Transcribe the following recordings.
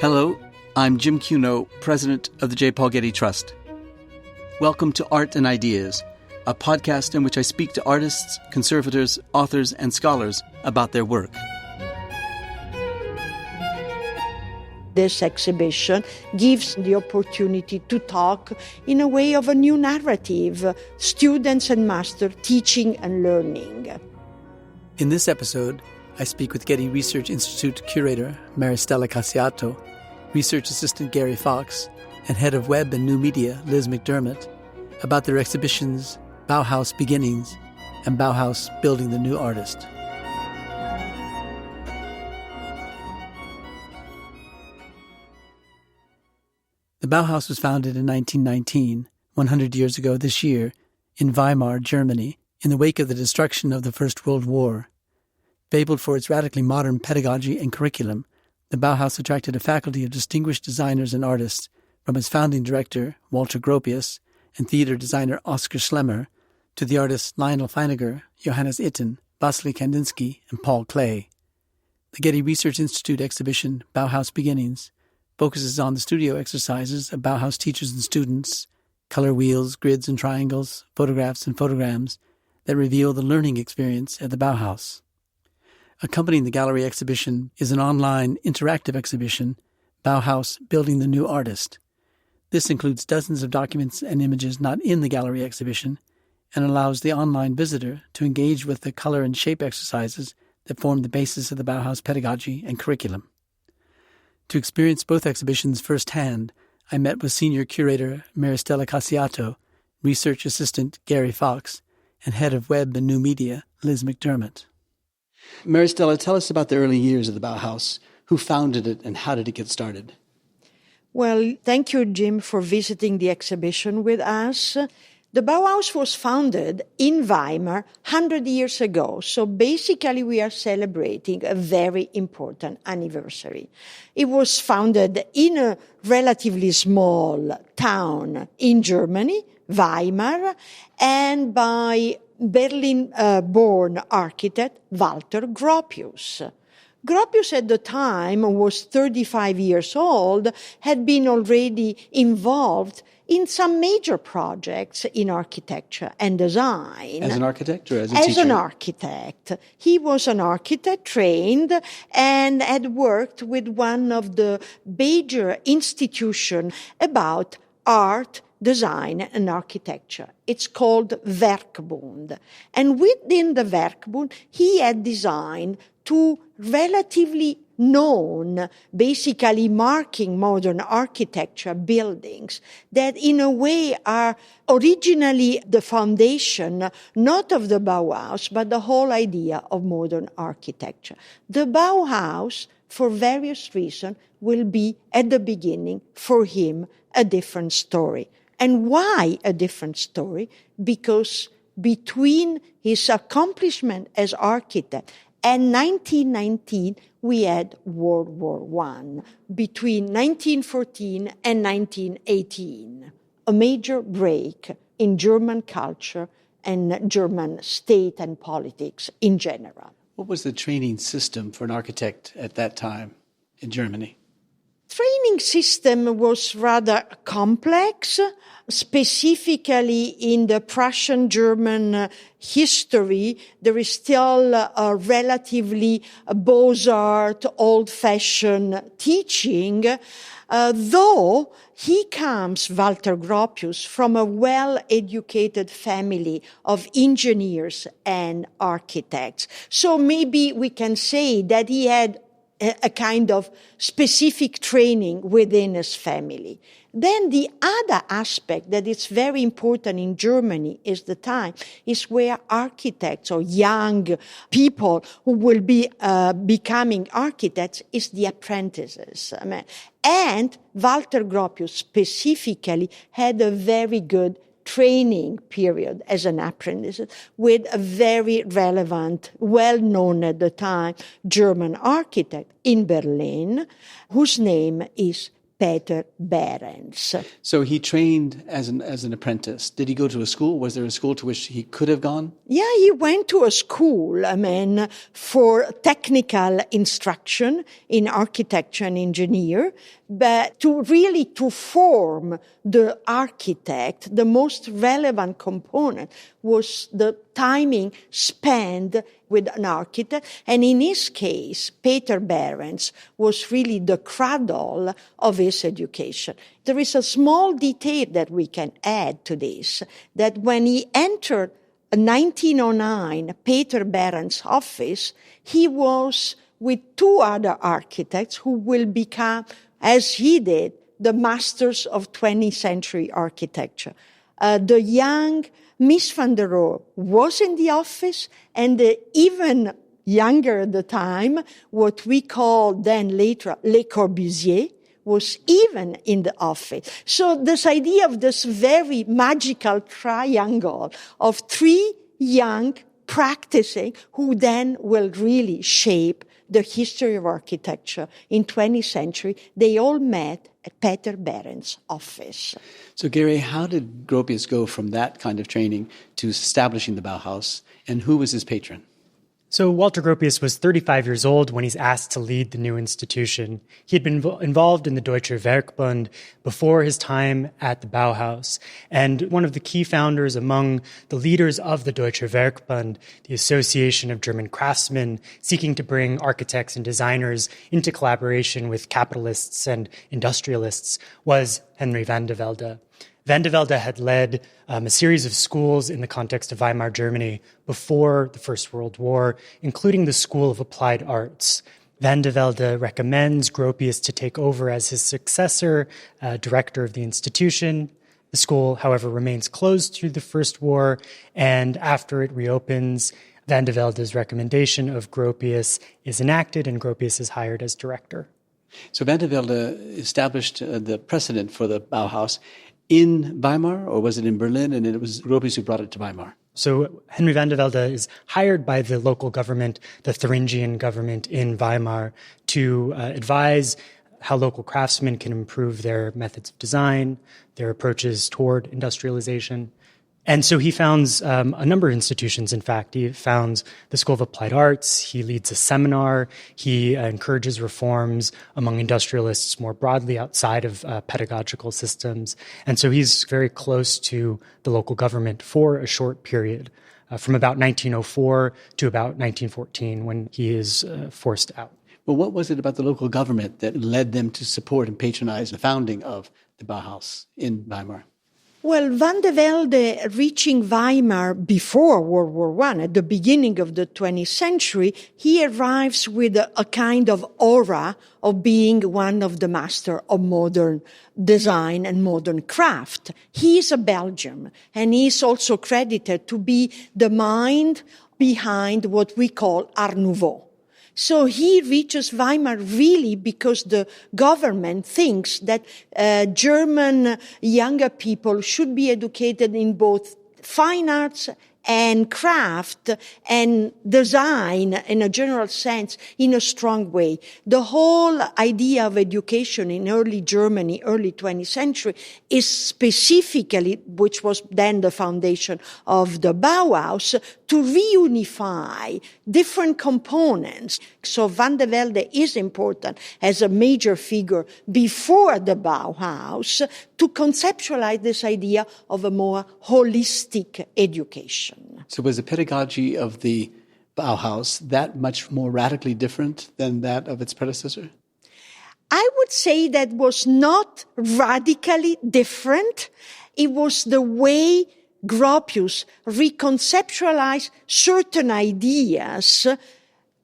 Hello, I'm Jim Cuno, president of the J. Paul Getty Trust. Welcome to Art and Ideas, a podcast in which I speak to artists, conservators, authors, and scholars about their work. This exhibition gives the opportunity to talk in a way of a new narrative, students and master teaching and learning. In this episode, I speak with Getty Research Institute curator Maristella Casciato, research assistant Gary Fox, and head of web and new media Liz McDermott about their exhibitions Bauhaus Beginnings and Bauhaus Building the New Artist. The Bauhaus was founded in 1919, 100 years ago this year, in Weimar, Germany, in the wake of the destruction of the First World War. Fabled for its radically modern pedagogy and curriculum, the Bauhaus attracted a faculty of distinguished designers and artists, from its founding director, Walter Gropius, and theater designer Oskar Schlemmer, to the artists Lionel Feiniger, Johannes Itten, Vasily Kandinsky, and Paul Klee. The Getty Research Institute exhibition, Bauhaus Beginnings, focuses on the studio exercises of Bauhaus teachers and students, color wheels, grids and triangles, photographs and photograms that reveal the learning experience at the Bauhaus. Accompanying the gallery exhibition is an online interactive exhibition, Bauhaus Building the New Artist. This includes dozens of documents and images not in the gallery exhibition and allows the online visitor to engage with the color and shape exercises that form the basis of the Bauhaus pedagogy and curriculum. To experience both exhibitions firsthand, I met with senior curator Maristella Casciato, research assistant Gary Fox, and head of web and new media Liz McDermott. Maristella, tell us about the early years of the Bauhaus. Who founded it and how did it get started? Well, thank you, Jim, for visiting the exhibition with us. The Bauhaus was founded in Weimar 100 years ago. So basically, we are celebrating a very important anniversary. It was founded in a relatively small town in Germany, Weimar, and by Berlin-born architect Walter Gropius. Gropius at the time was 35 years old, had been already involved in some major projects in architecture and design. As an architect or as a teacher? As an architect. He was an architect trained and had worked with one of the major institutions about art, design and architecture. It's called Werkbund. And within the Werkbund, he had designed two relatively known, basically marking modern architecture buildings that in a way are originally the foundation, not of the Bauhaus, but the whole idea of modern architecture. The Bauhaus, for various reasons, will be at the beginning, for him, a different story. And why a different story? Because between his accomplishment as architect and 1919, we had World War I, between 1914 and 1918, a major break in German culture and German state and politics in general. What was the training system for an architect at that time in Germany? Training system was rather complex, specifically in the Prussian-German history. There is still a relatively Beaux-Arts, old-fashioned teaching, though he comes, Walter Gropius, from a well-educated family of engineers and architects. So maybe we can say that he had a kind of specific training within his family. Then the other aspect that is very important in Germany is the time, is where architects or young people who will be becoming architects is the apprentices. And Walter Gropius specifically had a very good training period as an apprentice with a very relevant, well-known at the time, German architect in Berlin, whose name is Peter Behrens. So he trained as an apprentice. Did he go to a school? Was there a school to which he could have gone? Yeah, he went to a school, for technical instruction in architecture and engineer, but to form the architect, the most relevant component was the timing spent with an architect. And in his case, Peter Behrens was really the cradle of his education. There is a small detail that we can add to this, that when he entered 1909 Peter Behrens' office, he was with two other architects who will become, as he did, the masters of 20th century architecture. The young Miss van der Rohe was in the office, and even younger at the time, what we called then later Le Corbusier, was even in the office. So this idea of this very magical triangle of three young practicing who then will really shape the history of architecture in 20th century, they all met at Peter Behrens' office. So, Gary, how did Gropius go from that kind of training to establishing the Bauhaus, and who was his patron? So Walter Gropius was 35 years old when he's asked to lead the new institution. He had been involved in the Deutscher Werkbund before his time at the Bauhaus. And one of the key founders among the leaders of the Deutscher Werkbund, the Association of German Craftsmen, seeking to bring architects and designers into collaboration with capitalists and industrialists, was Henry van der Velde. Van der Velde had led a series of schools in the context of Weimar Germany before the First World War, including the School of Applied Arts. Van der Velde recommends Gropius to take over as his successor, director of the institution. The school, however, remains closed through the First War, and after it reopens, Van der Velde's recommendation of Gropius is enacted, and Gropius is hired as director. So Van der Velde established the precedent for the Bauhaus in Weimar, or was it in Berlin, and it was Gropius who brought it to Weimar? So Henry van der Velde is hired by the local government, the Thuringian government in Weimar, to advise how local craftsmen can improve their methods of design, their approaches toward industrialization. And so he founds a number of institutions, in fact. He founds the School of Applied Arts. He leads a seminar. He encourages reforms among industrialists more broadly outside of pedagogical systems. And so he's very close to the local government for a short period, from about 1904 to about 1914, when he is forced out. Well, what was it about the local government that led them to support and patronize the founding of the Bauhaus in Weimar? Well, van der Velde reaching Weimar before World War I, at the beginning of the 20th century, he arrives with a kind of aura of being one of the master of modern design and modern craft. He is a Belgian, and he is also credited to be the mind behind what we call Art Nouveau. So he reaches Weimar really because the government thinks that German younger people should be educated in both fine arts and craft and design in a general sense in a strong way. The whole idea of education in early Germany, early 20th century, is specifically, which was then the foundation of the Bauhaus, to reunify different components. So van der Velde is important as a major figure before the Bauhaus to conceptualize this idea of a more holistic education. So was the pedagogy of the Bauhaus that much more radically different than that of its predecessor? I would say that was not radically different. It was the way Gropius reconceptualized certain ideas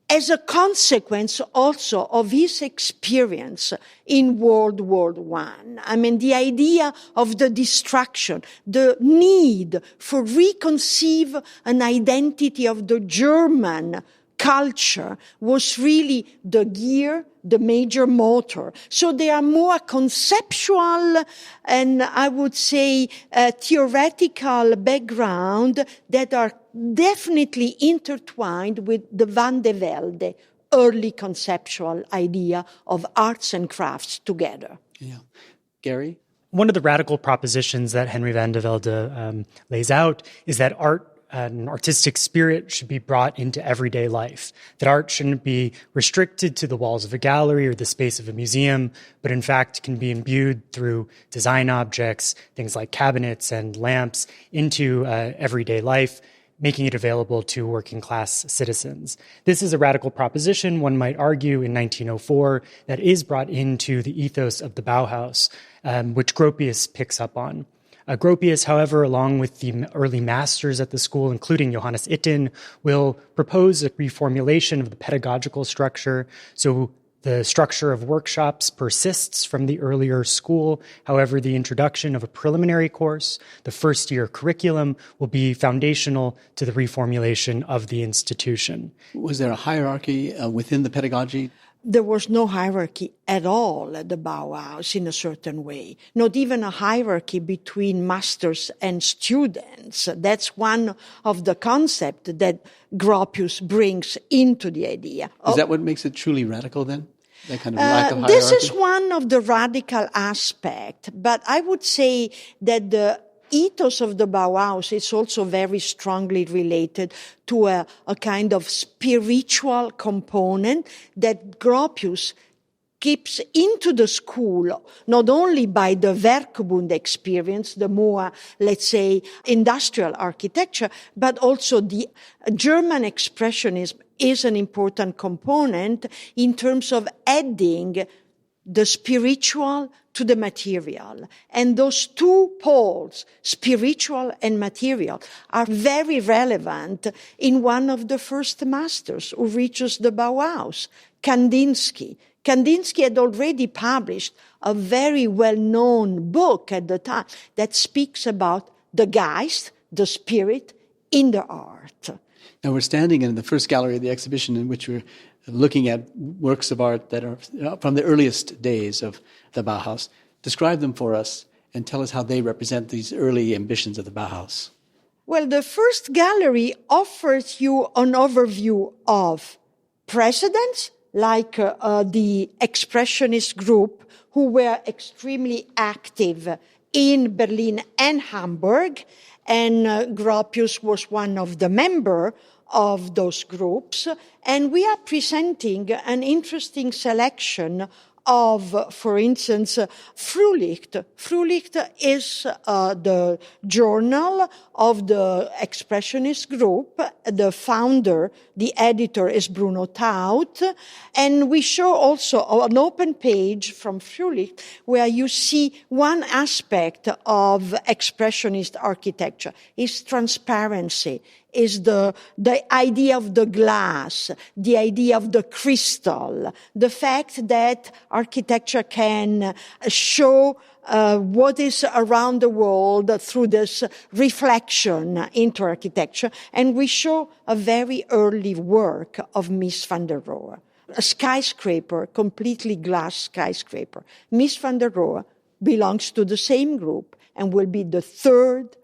as a consequence also of his experience in World War I. I mean, the idea of the destruction, the need for reconceive an identity of the German culture was really the gear, the major motor. So they are more conceptual and I would say theoretical background that are definitely intertwined with the van der Velde early conceptual idea of arts and crafts together. Yeah. Gary? One of the radical propositions that Henry van de Velde lays out is that art and artistic spirit should be brought into everyday life, that art shouldn't be restricted to the walls of a gallery or the space of a museum, but in fact can be imbued through design objects, things like cabinets and lamps, into everyday life, making it available to working-class citizens. This is a radical proposition, one might argue, in 1904, that is brought into the ethos of the Bauhaus, which Gropius picks up on. Gropius, however, along with the early masters at the school, including Johannes Itten, will propose a reformulation of the pedagogical structure. So the structure of workshops persists from the earlier school. However, the introduction of a preliminary course, the first-year curriculum, will be foundational to the reformulation of the institution. Was there a hierarchy within the pedagogy? There was no hierarchy at all at the Bauhaus in a certain way, not even a hierarchy between masters and students. That's one of the concepts that Gropius brings into the idea. Is that what makes it truly radical then? That kind of lack of hierarchy? This is one of the radical aspects, but I would say that the ethos of the Bauhaus is also very strongly related to a kind of spiritual component that Gropius keeps into the school, not only by the Werkbund experience, the more, let's say, industrial architecture, but also the German expressionism is an important component in terms of adding the spiritual to the material. And those two poles, spiritual and material, are very relevant in one of the first masters who reaches the Bauhaus, Kandinsky. Kandinsky had already published a very well-known book at the time that speaks about the Geist, the spirit, in the art. Now we're standing in the first gallery of the exhibition in which we're looking at works of art that are from the earliest days of the Bauhaus. Describe them for us and tell us how they represent these early ambitions of the Bauhaus. Well, the first gallery offers you an overview of precedents, like the Expressionist group, who were extremely active in Berlin and Hamburg, and Gropius was one of the members of those groups. And we are presenting an interesting selection of, for instance, Frühlicht. Frühlicht is the journal of the Expressionist group. The founder, the editor, is Bruno Taut. And we show also an open page from Frühlicht where you see one aspect of Expressionist architecture is transparency, is the idea of the glass, the idea of the crystal, the fact that architecture can show what is around the world through this reflection into architecture. And we show a very early work of Mies van der Rohe, a skyscraper, completely glass skyscraper. Mies van der Rohe belongs to the same group and will be the third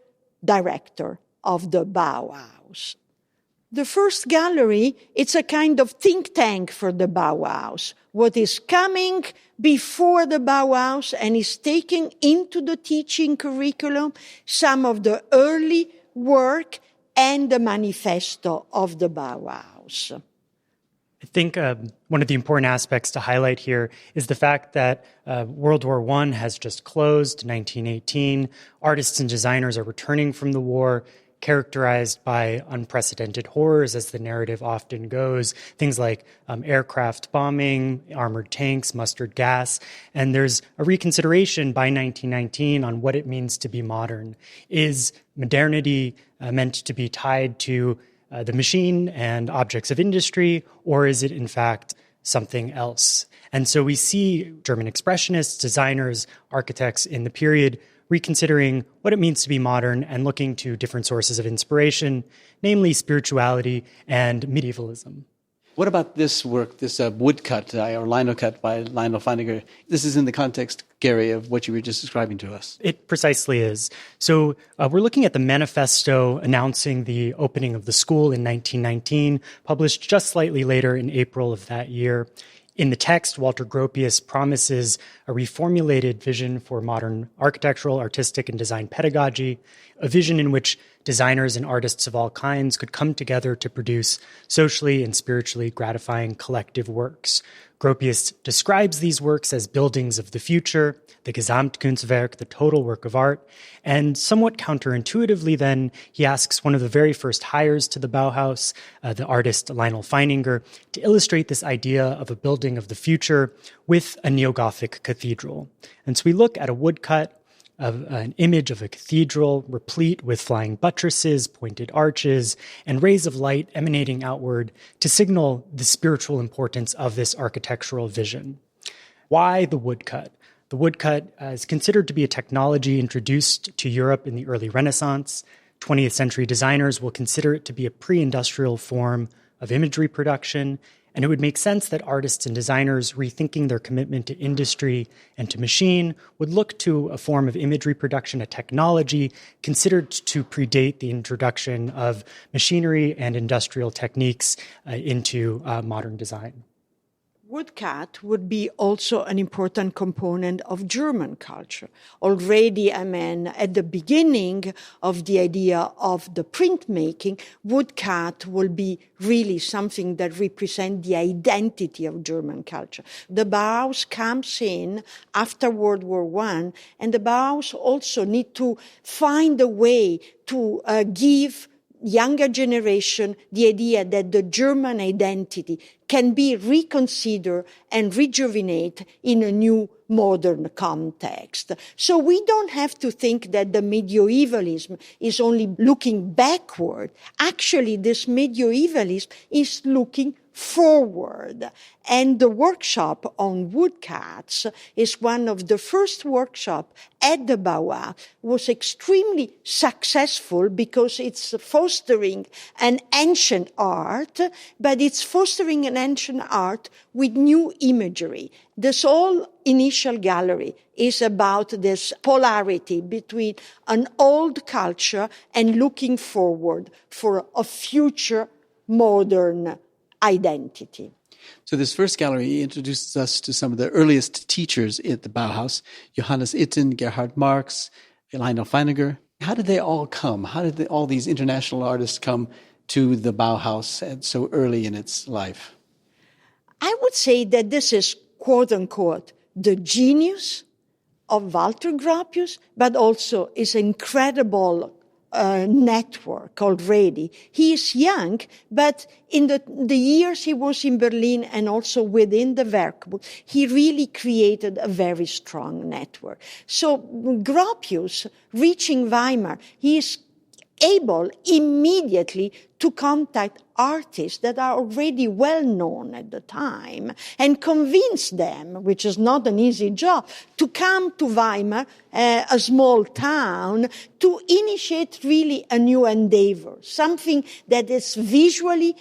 director of the Bauhaus. The first gallery, it's a kind of think tank for the Bauhaus. What is coming before the Bauhaus and is taking into the teaching curriculum some of the early work and the manifesto of the Bauhaus. I think one of the important aspects to highlight here is the fact that World War I has just closed, 1918. Artists and designers are returning from the war, characterized by unprecedented horrors, as the narrative often goes, things like aircraft bombing, armored tanks, mustard gas. And there's a reconsideration by 1919 on what it means to be modern. Is modernity meant to be tied to the machine and objects of industry, or is it in fact something else? And so we see German expressionists, designers, architects in the period reconsidering what it means to be modern and looking to different sources of inspiration, namely spirituality and medievalism. What about this work, this woodcut or linocut by Lionel Feininger? This is in the context, Gary, of what you were just describing to us. It precisely is. So we're looking at the manifesto announcing the opening of the school in 1919, published just slightly later in April of that year. In the text, Walter Gropius promises a reformulated vision for modern architectural, artistic, and design pedagogy, a vision in which designers and artists of all kinds could come together to produce socially and spiritually gratifying collective works. Gropius describes these works as buildings of the future, the Gesamtkunstwerk, the total work of art, and somewhat counterintuitively then, he asks one of the very first hires to the Bauhaus, the artist Lionel Feininger, to illustrate this idea of a building of the future with a neo-Gothic cathedral. And so we look at a woodcut of an image of a cathedral replete with flying buttresses, pointed arches, and rays of light emanating outward to signal the spiritual importance of this architectural vision. Why the woodcut? The woodcut is considered to be a technology introduced to Europe in the early Renaissance. 20th century designers will consider it to be a pre-industrial form of imagery production, and it would make sense that artists and designers rethinking their commitment to industry and to machine would look to a form of imagery production, a technology considered to predate the introduction of machinery and industrial techniques into modern design. Woodcut would be also an important component of German culture. Already, at the beginning of the idea of the printmaking, woodcut will be really something that represents the identity of German culture. The Bauhaus comes in after World War I, and the Bauhaus also need to find a way to give younger generation the idea that the German identity can be reconsidered and rejuvenated in a new modern context. So we don't have to think that the medievalism is only looking backward. Actually, this medievalism is looking forward. And the workshop on woodcuts is one of the first workshops at the Bauhaus. Was extremely successful because it's fostering an ancient art, but it's fostering an ancient art with new imagery. This whole initial gallery is about this polarity between an old culture and looking forward for a future modern identity. So this first gallery introduces us to some of the earliest teachers at the Bauhaus, Johannes Itten, Gerhard Marx, Lionel Feininger. How did they all come? How did all these international artists come to the Bauhaus so early in its life? I would say that this is, quote unquote, the genius of Walter Gropius, but also is incredible network already. He is young, but in the years he was in Berlin and also within the Werkbund, he really created a very strong network. So Gropius, reaching Weimar, he is able immediately to contact artists that are already well known at the time and convince them, which is not an easy job, to come to Weimar, a small town, to initiate really a new endeavor, something that is visually,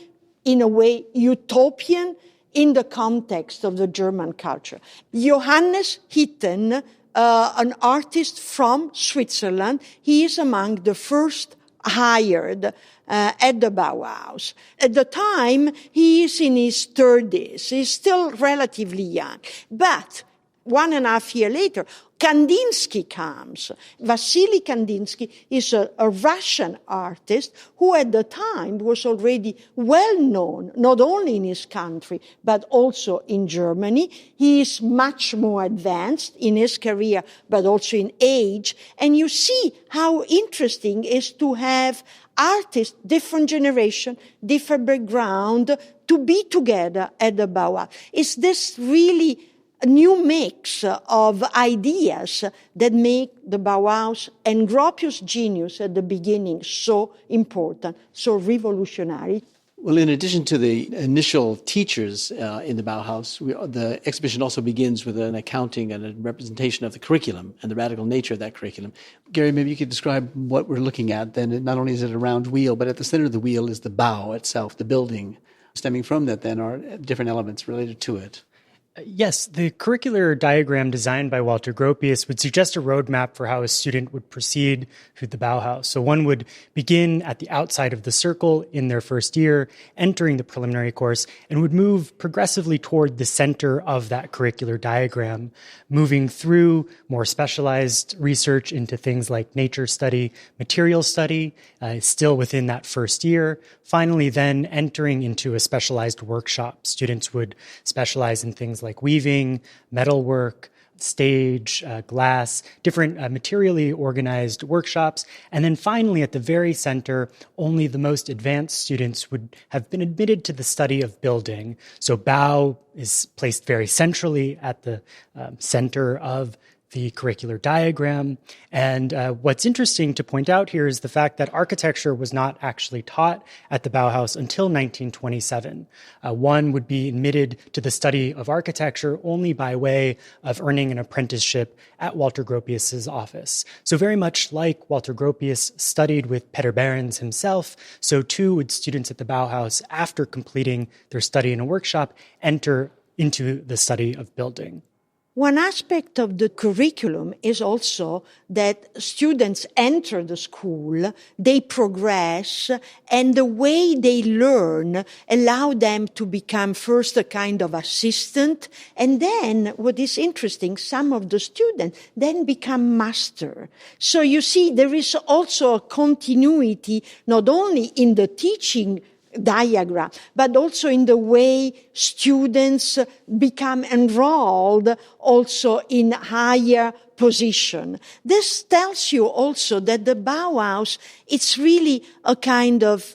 in a way, utopian in the context of the German culture. Johannes Itten, an artist from Switzerland, he is among the first hired at the Bauhaus. At the time, he is in his 30s. He's still relatively young. But 1.5 years later, Kandinsky comes. Vasily Kandinsky is a Russian artist who at the time was already well known, not only in his country, but also in Germany. He is much more advanced in his career, but also in age. And you see how interesting it is to have artists, different generation, different background, to be together at the Bauhaus. Is this really a new mix of ideas that make the Bauhaus and Gropius' genius at the beginning so important, so revolutionary? Well, in addition to the initial teachers in the Bauhaus, the exhibition also begins with an accounting and a representation of the curriculum and the radical nature of that curriculum. Gary, maybe you could describe what we're looking at. Then not only is it a round wheel, but at the center of the wheel is the Bau itself, the building. Stemming from that then are different elements related to it. Yes, the curricular diagram designed by Walter Gropius would suggest a roadmap for how a student would proceed through the Bauhaus. So one would begin at the outside of the circle in their first year, entering the preliminary course, and would move progressively toward the center of that curricular diagram, moving through more specialized research into things like nature study, material study, still within that first year. Finally, then entering into a specialized workshop. Students would specialize in things like weaving, metalwork, stage, glass, different materially organized workshops. And then finally, at the very center, only the most advanced students would have been admitted to the study of building. So Bau is placed very centrally at the center of the curricular diagram. And what's interesting to point out here is the fact that architecture was not actually taught at the Bauhaus until 1927. One would be admitted to the study of architecture only by way of earning an apprenticeship at Walter Gropius's office. So very much like Walter Gropius studied with Peter Behrens himself, so too would students at the Bauhaus, after completing their study in a workshop, enter into the study of building. One aspect of the curriculum is also that students enter the school, they progress, and the way they learn allow them to become first a kind of assistant, and then, what is interesting, some of the students then become master. So you see, there is also a continuity, not only in the teaching diagram, but also in the way students become enrolled also in higher position. This tells you also that the Bauhaus, it's really a kind of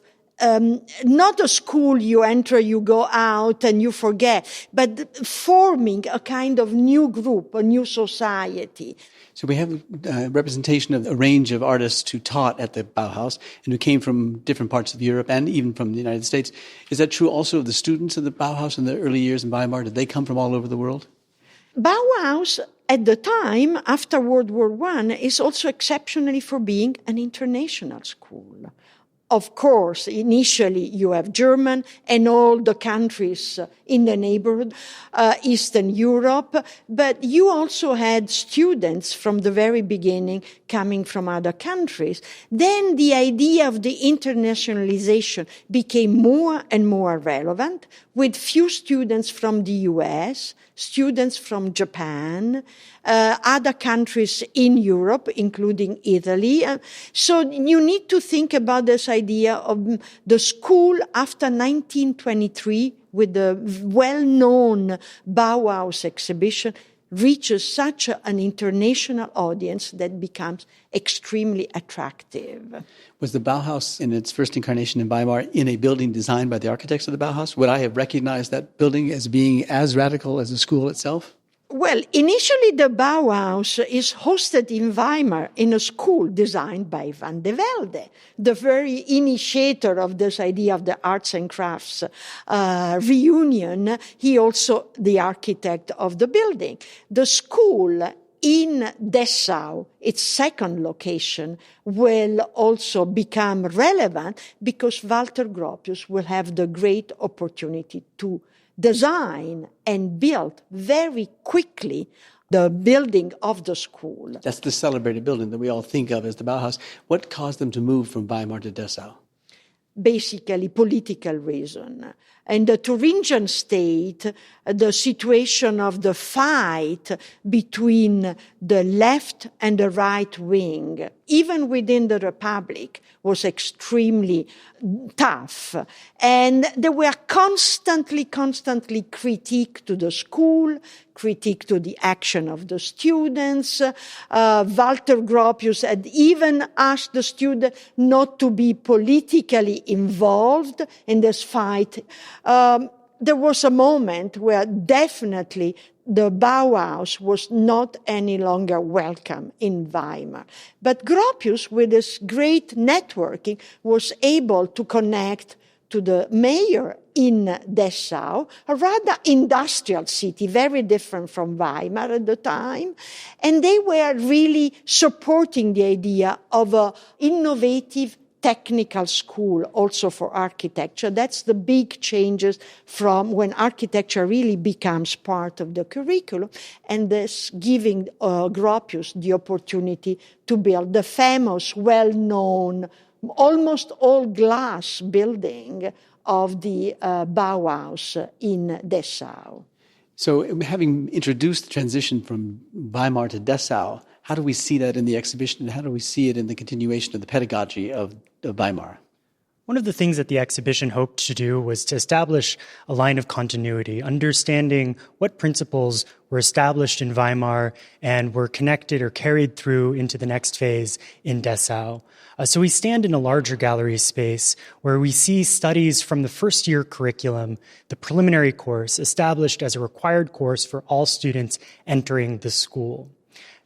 not a school you enter, you go out and you forget, but forming a kind of new group, a new society. So we have a representation of a range of artists who taught at the Bauhaus and who came from different parts of Europe and even from the United States. Is that true also of the students of the Bauhaus in the early years in Weimar? Did they come from all over the world? Bauhaus, at the time, after World War I, is also exceptionally for being an international school. Of course, initially you have German and all the countries in the neighborhood, Eastern Europe, but you also had students from the very beginning coming from other countries. Then the idea of the internationalization became more and more relevant, with few students from the US, students from Japan, other countries in Europe, including Italy. So you need to think about this idea of the school after 1923, with the well-known Bauhaus exhibition, reaches such an international audience that becomes extremely attractive. Was the Bauhaus in its first incarnation in Weimar in a building designed by the architects of the Bauhaus? Would I have recognized that building as being as radical as the school itself? Well, initially the Bauhaus is hosted in Weimar in a school designed by Van de Velde, the very initiator of this idea of the arts and crafts reunion. He also the architect of the building. The school in Dessau, its second location, will also become relevant because Walter Gropius will have the great opportunity to design and build very quickly the building of the school. That's the celebrated building that we all think of as the Bauhaus. What caused them to move from Weimar to Dessau? Basically, political reason. In the Thuringian state, the situation of the fight between the left and the right wing, even within the Republic, was extremely tough. And there were constantly critique to the school, critique to the action of the students. Walter Gropius had even asked the student not to be politically involved in this fight. There was a moment where definitely the Bauhaus was not any longer welcome in Weimar. But Gropius, with his great networking, was able to connect to the mayor in Dessau, a rather industrial city, very different from Weimar at the time. And they were really supporting the idea of an innovative technical school also for architecture. That's the big changes from when architecture really becomes part of the curriculum, and this giving Gropius the opportunity to build the famous, well-known, almost all glass building of the Bauhaus in Dessau. So having introduced the transition from Weimar to Dessau, how do we see that in the exhibition, and how do we see it in the continuation of the pedagogy of Weimar? One of the things that the exhibition hoped to do was to establish a line of continuity, understanding what principles were established in Weimar and were connected or carried through into the next phase in Dessau. So we stand in a larger gallery space where we see studies from the first year curriculum, the preliminary course, established as a required course for all students entering the school.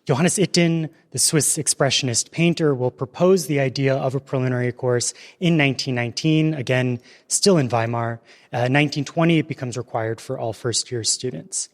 Johannes Itten, the Swiss expressionist painter, will propose the idea of a preliminary course in 1919, again, still in Weimar. 1920, it becomes required for all first-year students.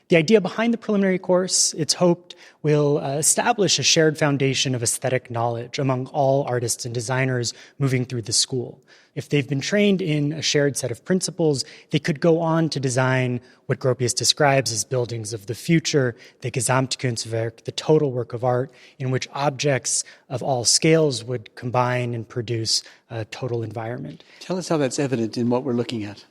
The idea behind the preliminary course, it's hoped, will establish a shared foundation of aesthetic knowledge among all artists and designers moving through the school. If they've been trained in a shared set of principles, they could go on to design what Gropius describes as buildings of the future, the Gesamtkunstwerk, the total work of art, in which objects of all scales would combine and produce a total environment. Tell us how that's evident in what we're looking at.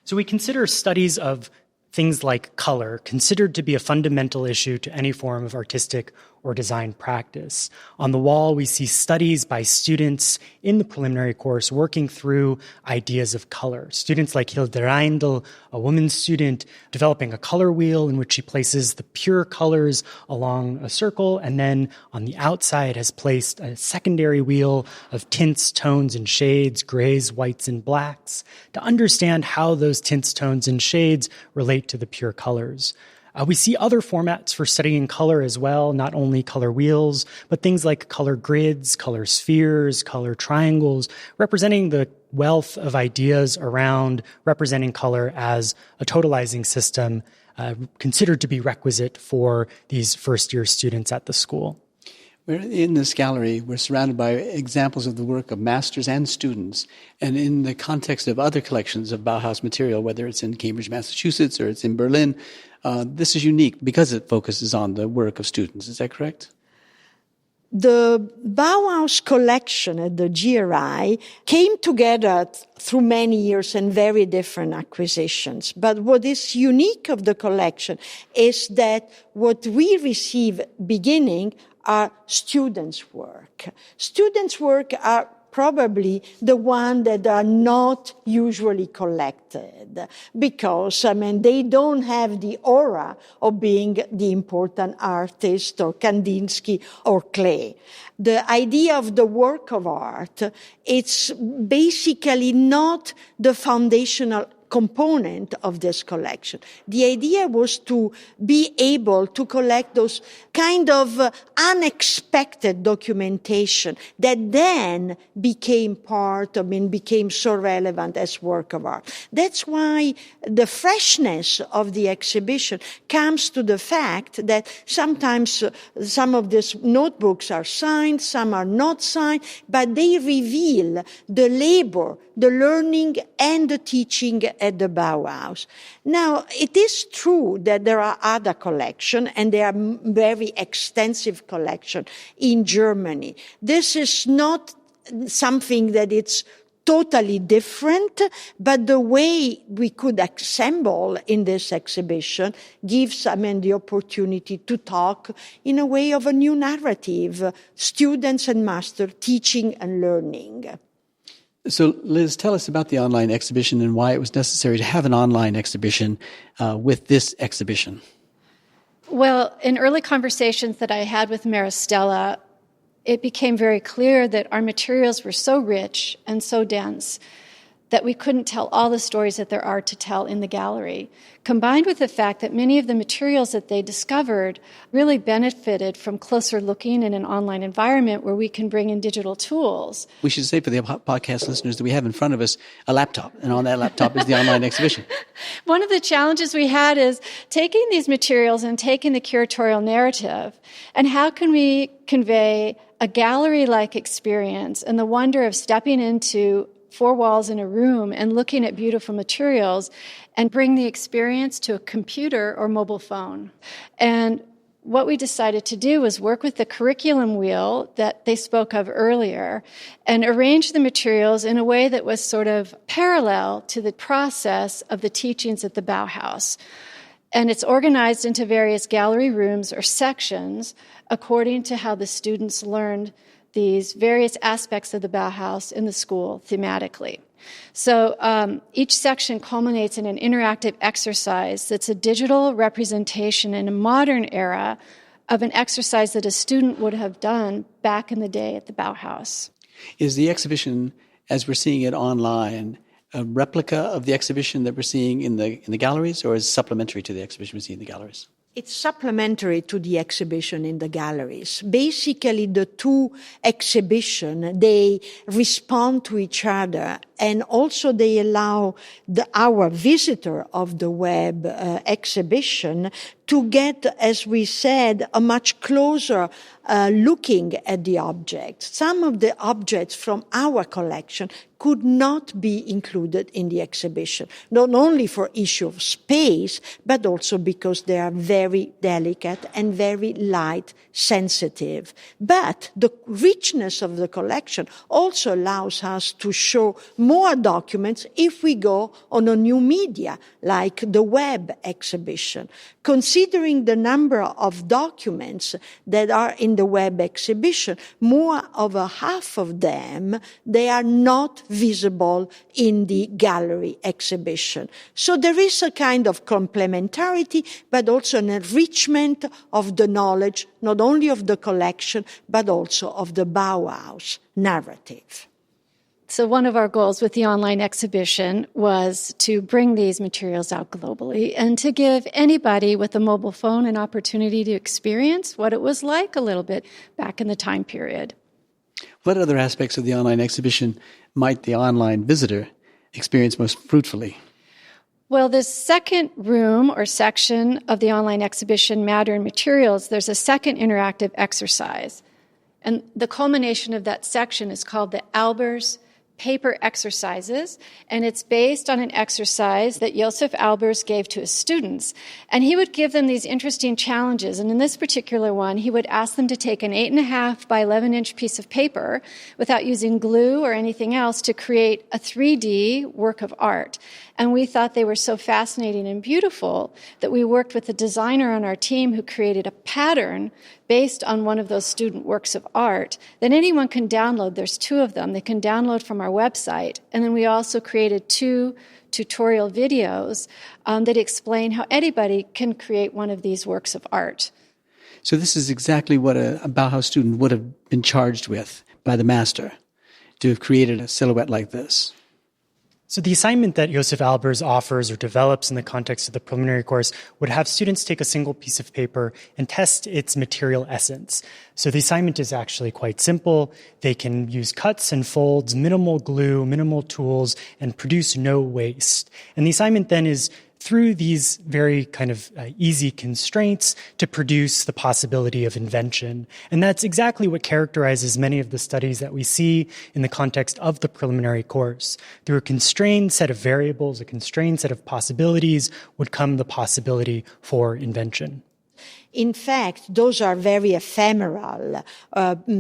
So we consider studies of things like color, considered to be a fundamental issue to any form of artistic or design practice. On the wall, we see studies by students in the preliminary course working through ideas of color. Students like Hilde Reindl, a woman student, developing a color wheel in which she places the pure colors along a circle, and then on the outside has placed a secondary wheel of tints, tones, and shades, grays, whites, and blacks, to understand how those tints, tones, and shades relate to the pure colors. We see other formats for studying color as well, not only color wheels, but things like color grids, color spheres, color triangles, representing the wealth of ideas around representing color as a totalizing system considered to be requisite for these first-year students at the school. We're in this gallery, we're surrounded by examples of the work of masters and students. And in the context of other collections of Bauhaus material, whether it's in Cambridge, Massachusetts, or it's in Berlin, this is unique because it focuses on the work of students. Is that correct? The Bauhaus collection at the GRI came together through many years and very different acquisitions. But what is unique of the collection is that what we receive beginning are students' work. Students' work are probably the one that are not usually collected because, they don't have the aura of being the important artist or Kandinsky or Klee. The idea of the work of art, it's basically not the foundational component of this collection. The idea was to be able to collect those kind of unexpected documentation that then became became so relevant as work of art. That's why the freshness of the exhibition comes to the fact that sometimes some of these notebooks are signed, some are not signed, but they reveal the labor, the learning, and the teaching at the Bauhaus. Now, it is true that there are other collections, and there are very extensive collections in Germany. This is not something that it's totally different, but the way we could assemble in this exhibition gives, the opportunity to talk in a way of a new narrative, students and master teaching and learning. So, Liz, tell us about the online exhibition and why it was necessary to have an online exhibition with this exhibition. Well, in early conversations that I had with Maristella, it became very clear that our materials were so rich and so dense that we couldn't tell all the stories that there are to tell in the gallery, combined with the fact that many of the materials that they discovered really benefited from closer looking in an online environment where we can bring in digital tools. We should say for the podcast listeners that we have in front of us a laptop, and on that laptop is the online exhibition. One of the challenges we had is taking these materials and taking the curatorial narrative, and how can we convey a gallery-like experience and the wonder of stepping into four walls in a room and looking at beautiful materials and bring the experience to a computer or mobile phone. And what we decided to do was work with the curriculum wheel that they spoke of earlier and arrange the materials in a way that was sort of parallel to the process of the teachings at the Bauhaus. And it's organized into various gallery rooms or sections according to how the students learned these various aspects of the Bauhaus in the school thematically. So each section culminates in an interactive exercise that's a digital representation in a modern era of an exercise that a student would have done back in the day at the Bauhaus. Is the exhibition, as we're seeing it online, a replica of the exhibition that we're seeing in the galleries, or is it supplementary to the exhibition we see in the galleries? It's supplementary to the exhibition in the galleries. Basically, the two exhibitions, they respond to each other, and also they allow our visitor of the web exhibition to get, as we said, a much closer looking at the objects. Some of the objects from our collection could not be included in the exhibition, not only for issue of space, but also because they are very delicate and very light sensitive. But the richness of the collection also allows us to show more documents if we go on a new media, like the web exhibition. Considering the number of documents that are in the web exhibition, more of a half of them, they are not visible in the gallery exhibition. So there is a kind of complementarity, but also an enrichment of the knowledge, not only of the collection, but also of the Bauhaus narrative. So one of our goals with the online exhibition was to bring these materials out globally and to give anybody with a mobile phone an opportunity to experience what it was like a little bit back in the time period. What other aspects of the online exhibition might the online visitor experience most fruitfully? Well, this second room or section of the online exhibition, Matter and Materials, there's a second interactive exercise. And the culmination of that section is called the Albers Paper Exercises, and it's based on an exercise that Josef Albers gave to his students. And he would give them these interesting challenges. And in this particular one, he would ask them to take an 8.5 by 11-inch piece of paper without using glue or anything else to create a 3D work of art. And we thought they were so fascinating and beautiful that we worked with a designer on our team who created a pattern based on one of those student works of art that anyone can download. There's 2 of them. They can download from our website. And then we also created 2 tutorial videos that explain how anybody can create one of these works of art. So this is exactly what a Bauhaus student would have been charged with by the master, to have created a silhouette like this. So the assignment that Josef Albers offers or develops in the context of the preliminary course would have students take a single piece of paper and test its material essence. So the assignment is actually quite simple. They can use cuts and folds, minimal glue, minimal tools, and produce no waste. And the assignment then is through these very kind of easy constraints to produce the possibility of invention. And that's exactly what characterizes many of the studies that we see in the context of the preliminary course. Through a constrained set of variables, a constrained set of possibilities, would come the possibility for invention. In fact, those are very ephemeral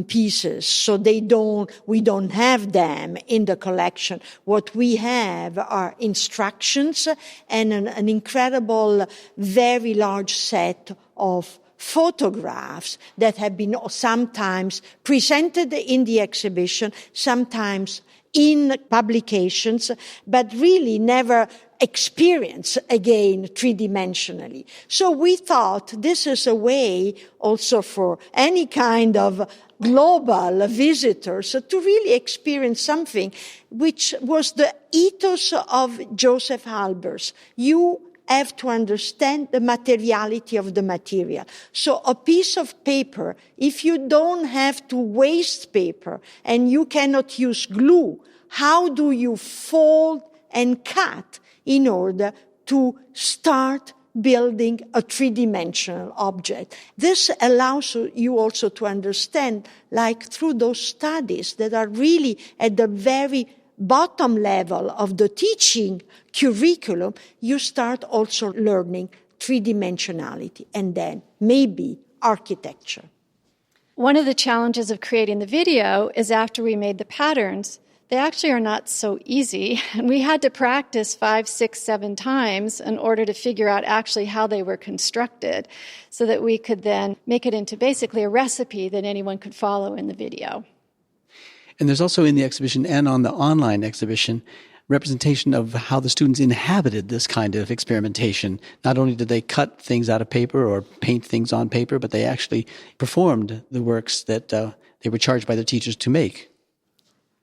pieces, so we don't have them in the collection. What we have are instructions and an incredible, very large set of photographs that have been sometimes presented in the exhibition, sometimes in publications, but really never experience again three-dimensionally. So we thought this is a way also for any kind of global visitors to really experience something which was the ethos of Josef Albers. You have to understand the materiality of the material. So a piece of paper, if you don't have to waste paper and you cannot use glue, how do you fold and cut in order to start building a three-dimensional object. This allows you also to understand, like through those studies that are really at the very bottom level of the teaching curriculum, you start also learning three-dimensionality and then maybe architecture. One of the challenges of creating the video is after we made the patterns, they actually are not so easy. And we had to practice 5, 6, 7 times in order to figure out actually how they were constructed so that we could then make it into basically a recipe that anyone could follow in the video. And there's also in the exhibition and on the online exhibition representation of how the students inhabited this kind of experimentation. Not only did they cut things out of paper or paint things on paper, but they actually performed the works that they were charged by their teachers to make.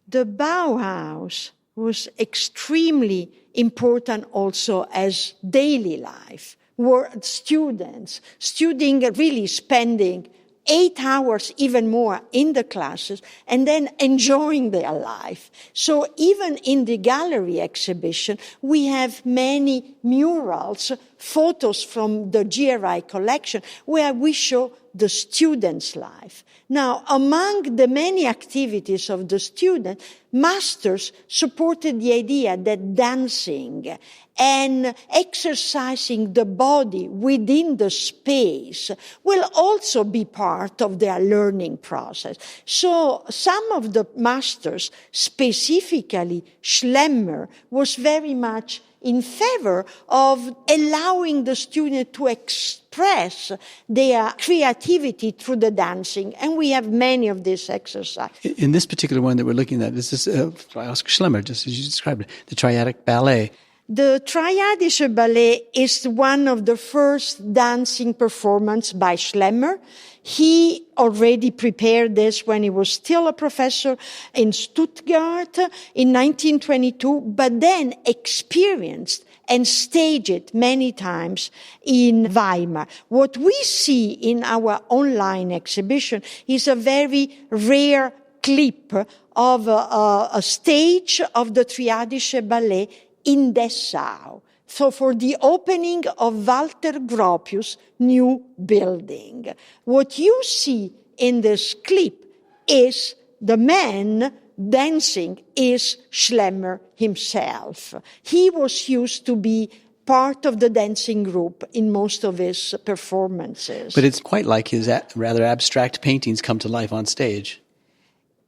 The Bauhaus was extremely important also as daily life, where students really spending 8 hours, even more, in the classes, and then enjoying their life. So even in the gallery exhibition, we have many murals, photos from the GRI collection, where we show the students' life. Now, among the many activities of the student, masters supported the idea that dancing and exercising the body within the space will also be part of their learning process. So some of the masters, specifically Schlemmer, was very much in favor of allowing the student to express their creativity through the dancing. And we have many of these exercises. In this particular one that we're looking at, this is by Oscar Schlemmer, just as you described it, the triadic ballet. The Triadische Ballet is one of the first dancing performances by Schlemmer. He already prepared this when he was still a professor in Stuttgart in 1922, but then experienced and staged it many times in Weimar. What we see in our online exhibition is a very rare clip of a stage of the Triadische Ballet in Dessau. So for the opening of Walter Gropius' new building. What you see in this clip is the man dancing is Schlemmer himself. He was used to be part of the dancing group in most of his performances. But it's quite like his rather abstract paintings come to life on stage.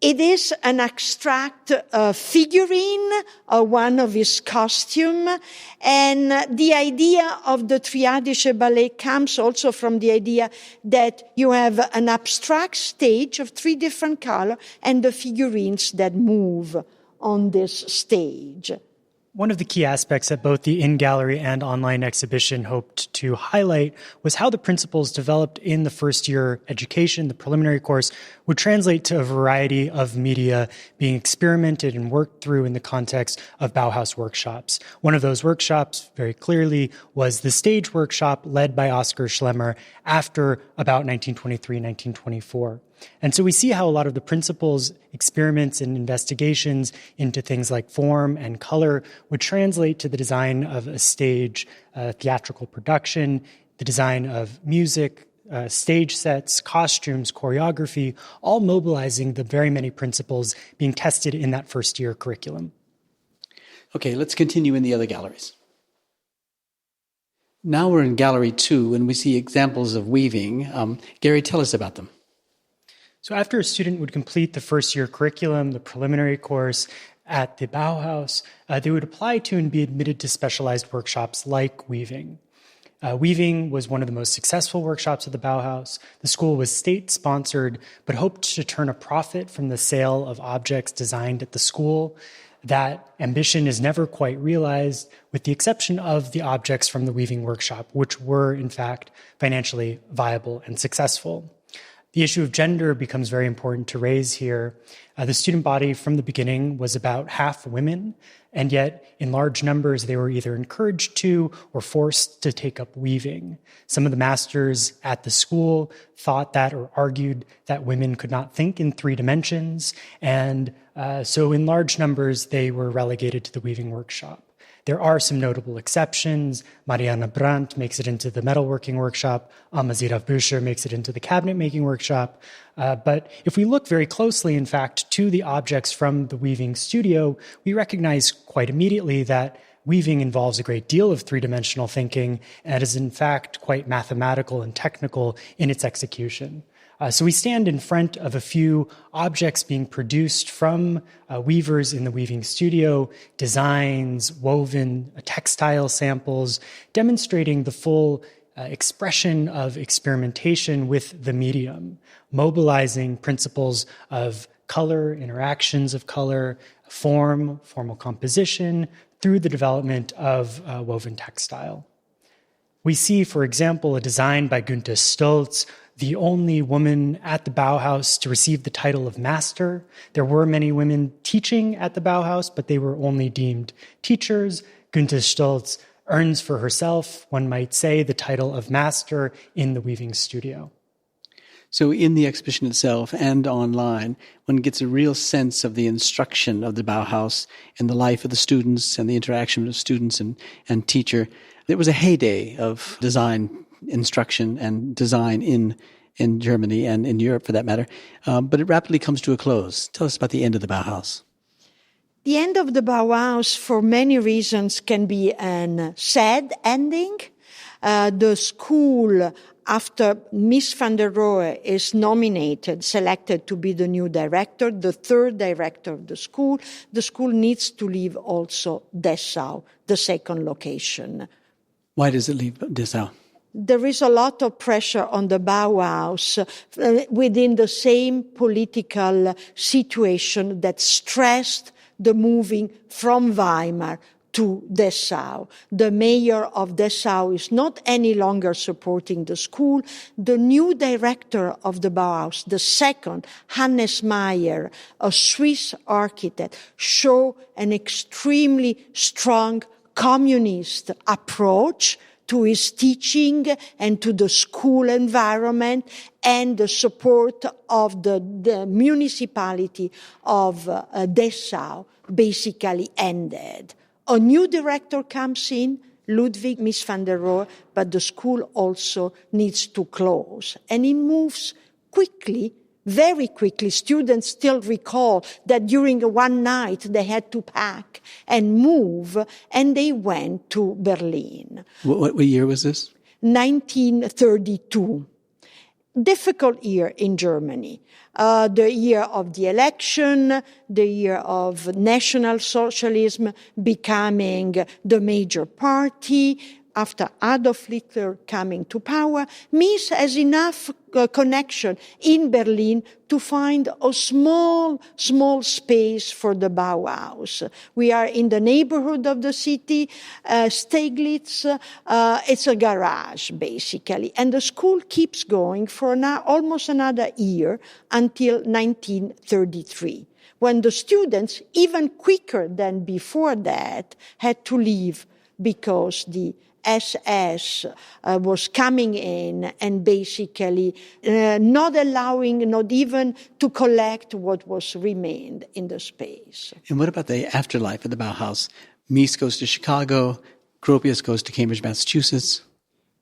It is an abstract figurine, one of his costume, and the idea of the Triadische Ballet comes also from the idea that you have an abstract stage of 3 different colors and the figurines that move on this stage. One of the key aspects that both the in-gallery and online exhibition hoped to highlight was how the principles developed in the first-year education, the preliminary course, would translate to a variety of media being experimented and worked through in the context of Bauhaus workshops. One of those workshops, very clearly, was the stage workshop led by Oscar Schlemmer after about 1923, 1924. And so we see how a lot of the principles, experiments, and investigations into things like form and color would translate to the design of a stage, theatrical production, the design of music, stage sets, costumes, choreography, all mobilizing the very many principles being tested in that first-year curriculum. Okay, let's continue in the other galleries. Now we're in Gallery 2, and we see examples of weaving. Gary, tell us about them. So after a student would complete the first-year curriculum, the preliminary course at the Bauhaus, they would apply to and be admitted to specialized workshops like weaving. Weaving was one of the most successful workshops at the Bauhaus. The school was state-sponsored, but hoped to turn a profit from the sale of objects designed at the school. That ambition is never quite realized, with the exception of the objects from the weaving workshop, which were, in fact, financially viable and successful. The issue of gender becomes very important to raise here. The student body from the beginning was about half women, and yet in large numbers they were either encouraged to or forced to take up weaving. Some of the masters at the school thought that or argued that women could not think in 3 dimensions, and so in large numbers they were relegated to the weaving workshop. There are some notable exceptions. Mariana Brandt makes it into the metalworking workshop. Amazira Büscher makes it into the cabinet-making workshop. But if we look very closely, in fact, to the objects from the weaving studio, we recognize quite immediately that weaving involves a great deal of three-dimensional thinking and is, in fact, quite mathematical and technical in its execution. So we stand in front of a few objects being produced from weavers in the weaving studio, designs, woven textile samples, demonstrating the full expression of experimentation with the medium, mobilizing principles of color, interactions of color, formal composition, through the development of woven textile. We see, for example, a design by Günther Stolz, the only woman at the Bauhaus to receive the title of master. There were many women teaching at the Bauhaus, but they were only deemed teachers. Günther Stolz earns for herself, one might say, the title of master in the weaving studio. So in the exhibition itself and online, one gets a real sense of the instruction of the Bauhaus and the life of the students and the interaction of students and teacher. It was a heyday of design instruction and design in Germany and in Europe, for that matter. But it rapidly comes to a close. Tell us about the end of the Bauhaus. The end of the Bauhaus, for many reasons, can be a sad ending. The school, after Ms. van der Rohe is selected to be the new director, the third director of the school needs to leave also Dessau, the second location. Why does it leave Dessau? There is a lot of pressure on the Bauhaus within the same political situation that stressed the moving from Weimar to Dessau. The mayor of Dessau is not any longer supporting the school. The new director of the Bauhaus, the second, Hannes Meyer, a Swiss architect, show an extremely strong communist approach to his teaching and to the school environment, and the support of the municipality of Dessau basically ended. A new director comes in, Ludwig Mies van der Rohe, but the school also needs to close. And it moves quickly, very quickly. Students still recall that during one night they had to pack and move, and they went to Berlin. What year was this? 1932. Difficult year in Germany. The year of the election, the year of National Socialism becoming the major party. After Adolf Hitler coming to power, Mies has enough connection in Berlin to find a small space for the Bauhaus. We are in the neighborhood of the city, Steglitz. It's a garage, basically. And the school keeps going for almost another year until 1933, when the students, even quicker than before that, had to leave because the SS was coming in and basically not allowing, not even to collect what was remained in the space. And what about the afterlife of the Bauhaus? Mies goes to Chicago, Gropius goes to Cambridge, Massachusetts.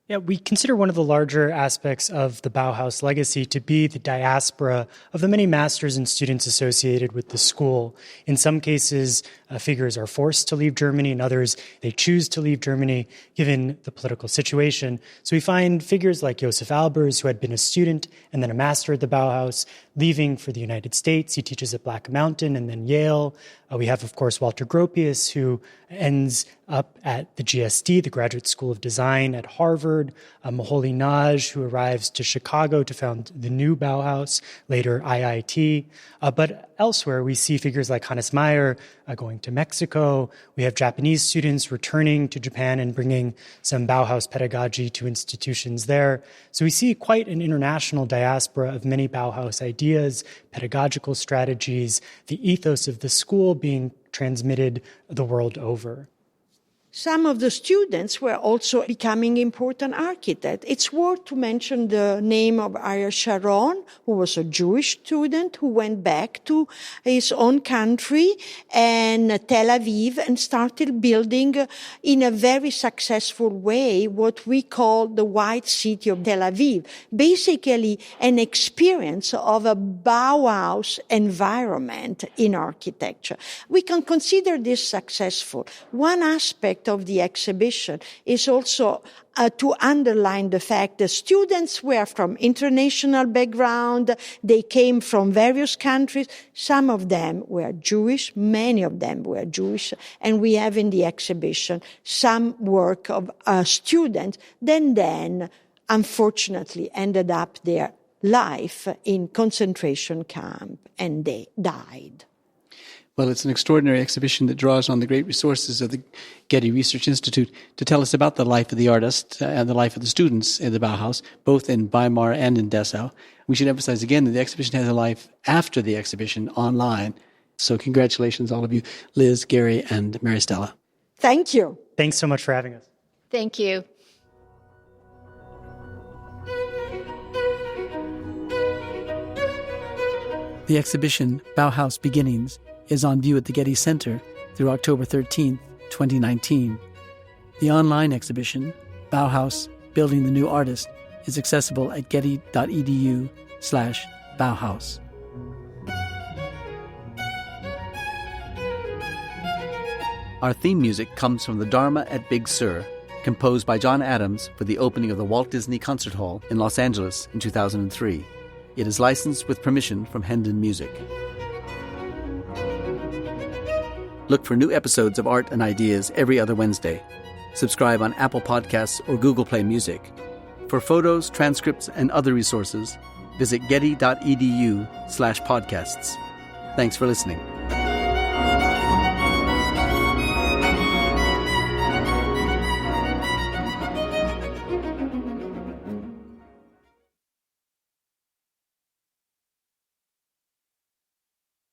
Yeah, we consider one of the larger aspects of the Bauhaus legacy to be the diaspora of the many masters and students associated with the school. In some cases, figures are forced to leave Germany. In others, they choose to leave Germany given the political situation. So we find figures like Josef Albers, who had been a student and then a master at the Bauhaus, leaving for the United States. He teaches at Black Mountain and then Yale. We have, of course, Walter Gropius, who ends up at the GSD, the Graduate School of Design at Harvard. Moholy Nagy, who arrives to Chicago to found the new Bauhaus, later IIT. But elsewhere, we see figures like Hannes Meyer going to Mexico. We have Japanese students returning to Japan and bringing some Bauhaus pedagogy to institutions there. So we see quite an international diaspora of many Bauhaus ideas, pedagogical strategies, the ethos of the school being transmitted the world over. Some of the students were also becoming important architects. It's worth to mention the name of Ariel Sharon, who was a Jewish student who went back to his own country and Tel Aviv and started building in a very successful way what we call the White City of Tel Aviv. Basically an experience of a Bauhaus environment in architecture. We can consider this successful. One aspect of the exhibition is also to underline the fact that students were from international background, they came from various countries, some of them were Jewish, many of them were Jewish, and we have in the exhibition some work of students that then unfortunately ended up their life in concentration camp and they died. Well, it's an extraordinary exhibition that draws on the great resources of the Getty Research Institute to tell us about the life of the artist and the life of the students in the Bauhaus, both in Weimar and in Dessau. We should emphasize again that the exhibition has a life after the exhibition online. So congratulations, all of you, Liz, Gary, and Maristella. Thank you. Thanks so much for having us. Thank you. The exhibition, Bauhaus Beginnings, is on view at the Getty Center through October 13, 2019. The online exhibition, Bauhaus Building the New Artist, is accessible at getty.edu/Bauhaus. Our theme music comes from the Dharma at Big Sur, composed by John Adams for the opening of the Walt Disney Concert Hall in Los Angeles in 2003. It is licensed with permission from Hendon Music. Look for new episodes of Art and Ideas every other Wednesday. Subscribe on Apple Podcasts or Google Play Music. For photos, transcripts, and other resources, visit getty.edu/podcasts. Thanks for listening.